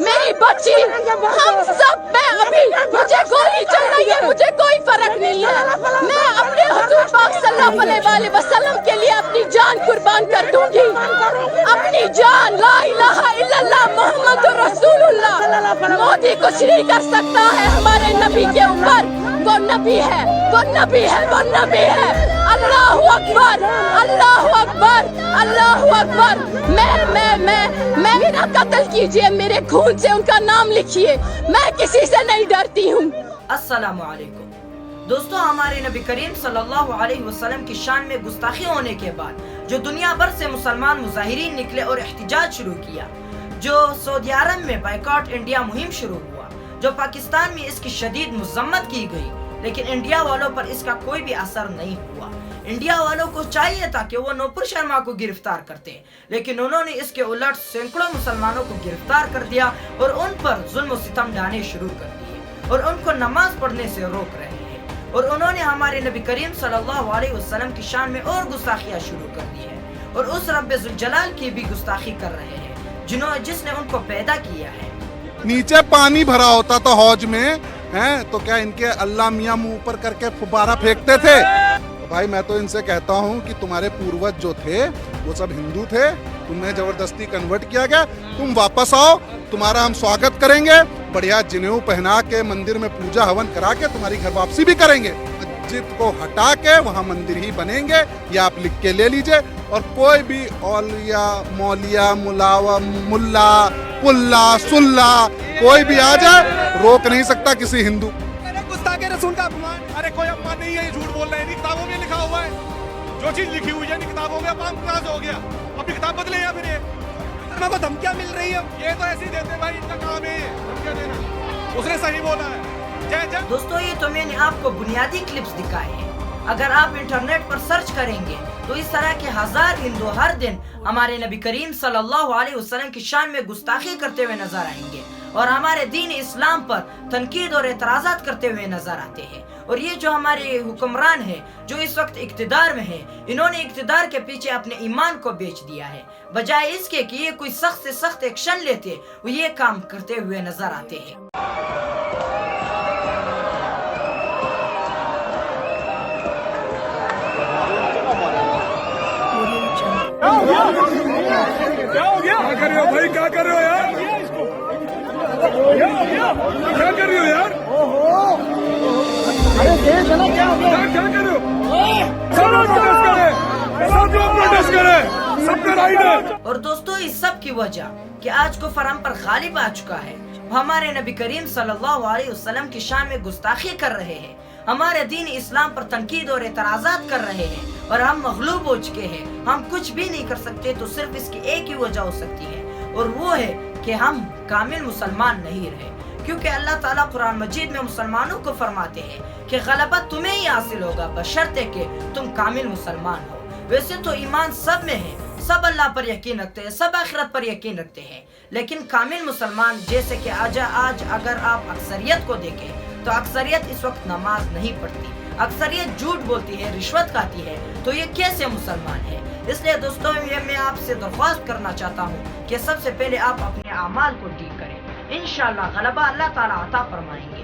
मेरी बच्ची, हम सब, मैं अभी, मुझे गोली चल रही है, मुझे कोई फर्क नहीं है। मैं अपने हुजूर पाक सल्लल्लाहु अलैहि वसल्लम के लिए अपनी जान कुर्बान कर दूंगी, अपनी जान। ला इलाहा इल्लल्लाह मोहम्मद रसूलुल्लाह। मोदी कुछ नहीं कर सकता है हमारे नबी के ऊपर। वो नबी है, वो नबी है, वो नबी है। अल्लाहु अकबर, अल्लाहु अकबर, अल्लाहु अकबर। मैं मेरा कत्ल कीजिए, मेरे खून से उनका नाम लिखिए, मैं किसी से नहीं डरती हूँ। अस्सलामु अलैकुम दोस्तों, हमारे नबी करीम सल्लल्लाहु अलैहि वसल्लम की शान में गुस्ताखी होने के बाद जो दुनिया भर से मुसलमान मुजाहिरीन निकले और एहतिजाज शुरू किया, जो सऊदी अरब में बाइकॉट इंडिया मुहिम शुरू हुआ, जो पाकिस्तान में इसकी शदीद मजम्मत की गई, लेकिन इंडिया वालों पर इसका कोई भी असर नहीं हुआ। इंडिया वालों को चाहिए था कि वो नूपुर शर्मा को गिरफ्तार करते, लेकिन उन्होंने इसके उलट सैकड़ों मुसलमानों को गिरफ्तार कर दिया और उन पर जुल्म सितम ढाने शुरू कर दिए और उनको नमाज पढ़ने से रोक रहे हैं। और उन्होंने हमारे नबी करीम सल्लल्लाहु अलैहि वसल्लम की शान में और गुस्ताखियां शुरू कर दी है और उस रब्बे जुल जलाल की भी गुस्ताखी कर रहे हैं जिसने उनको पैदा किया है। नीचे पानी भरा होता था हौज में, हैं तो क्या इनके अल्लाह मियां मुंह ऊपर करके फुब्बारा फेंकते थे? तो भाई मैं तो इनसे कहता हूँ कि तुम्हारे पूर्वज जो थे वो सब हिंदू थे, तुम्हें जबरदस्ती कन्वर्ट किया गया। तुम वापस आओ, तुम्हारा हम स्वागत करेंगे, बढ़िया जनेऊ पहना के मंदिर में पूजा हवन करा के तुम्हारी घर वापसी भी करेंगे। मस्जिद को हटा के वहाँ मंदिर ही बनेंगे, ये आप लिख के ले लीजिए। और कोई भी औलिया मौलिया मुलावा मुल्ला पुल्ला सुल्ला कोई भी आ जाए, रोक नहीं सकता किसी हिंदू। गुस्ताखे रसूल का अपमान। अरे कोई अपमान नहीं है, ये झूठ बोल रहे हैं, किताबों में लिखा हुआ है, जो चीज लिखी हुई है किताबों में, अपमान कहाँ से हो गया? अपनी किताब बदले या फिर को धमकियां मिल रही है, ये तो ऐसे ही देते भाई, इनका काम है धमकियां देना। उसने सही बोला है। जय जय। दोस्तों, ये तो मैंने आपको बुनियादी क्लिप्स दिखाए हैं। अगर आप इंटरनेट पर सर्च करेंगे तो इस तरह के हजार हिंदू हर दिन हमारे नबी करीम सल्लल्लाहु अलैहि वसल्लम की शान में गुस्ताखी करते हुए नजर आएंगे और हमारे दीन इस्लाम पर तनकीद और एतराज़ात करते हुए नजर आते हैं। और ये जो हमारे हुक्मरान है जो इस वक्त इक्तिदार में है, इन्होंने इक्तिदार के पीछे अपने ईमान को बेच दिया है। बजाय इसके कि ये कोई सख्त से सख्त एक्शन लेते, वो ये काम करते हुए नजर आते हैं। क्या हो गया? क्या कर रहे हो भाई, क्या कर रहे हो यार? क्या कर रहे हो यार? अरे देख ना क्या हो गया? क्या कर रहे हो? सब प्रोटेस्ट करें, सबका राइट है। और दोस्तों, इस सब की वजह कि आज कुफ्र हम पर गालिब आ चुका है, हमारे नबी करीम सल्लल्लाहु अलैहि वसल्लम की शान में गुस्ताखी कर रहे हैं, हमारे दीन इस्लाम पर तनकीद और एतराज़ात कर रहे हैं और हम मगलूब हो चुके हैं। हम कुछ भी नहीं कर सकते, तो सिर्फ इसकी एक ही वजह हो सकती है और वो है कि हम कामिल मुसलमान नहीं रहे। क्योंकि अल्लाह ताला कुरान मजीद में मुसलमानों को फरमाते हैं कि गलबा तुम्हें ही हासिल होगा बशर्ते कि तुम कामिल मुसलमान हो। वैसे तो ईमान सब में है, सब अल्लाह पर यकीन रखते हैं, सब आखिरत पर यकीन रखते हैं, लेकिन कामिल मुसलमान जैसे कि आज अगर आप अक्सरियत को देखें तो अक्सरियत इस वक्त नमाज नहीं पढ़ती, अक्सरियत झूठ बोलती है, रिश्वत खाती है, तो ये कैसे मुसलमान है? इसलिए दोस्तों, ये मैं आपसे दरख्वास्त करना चाहता हूँ कि सबसे पहले आप अपने अमाल को ठीक करें। इंशाअल्लाह गलबा अल्लाह ताला अता फरमाएंगे।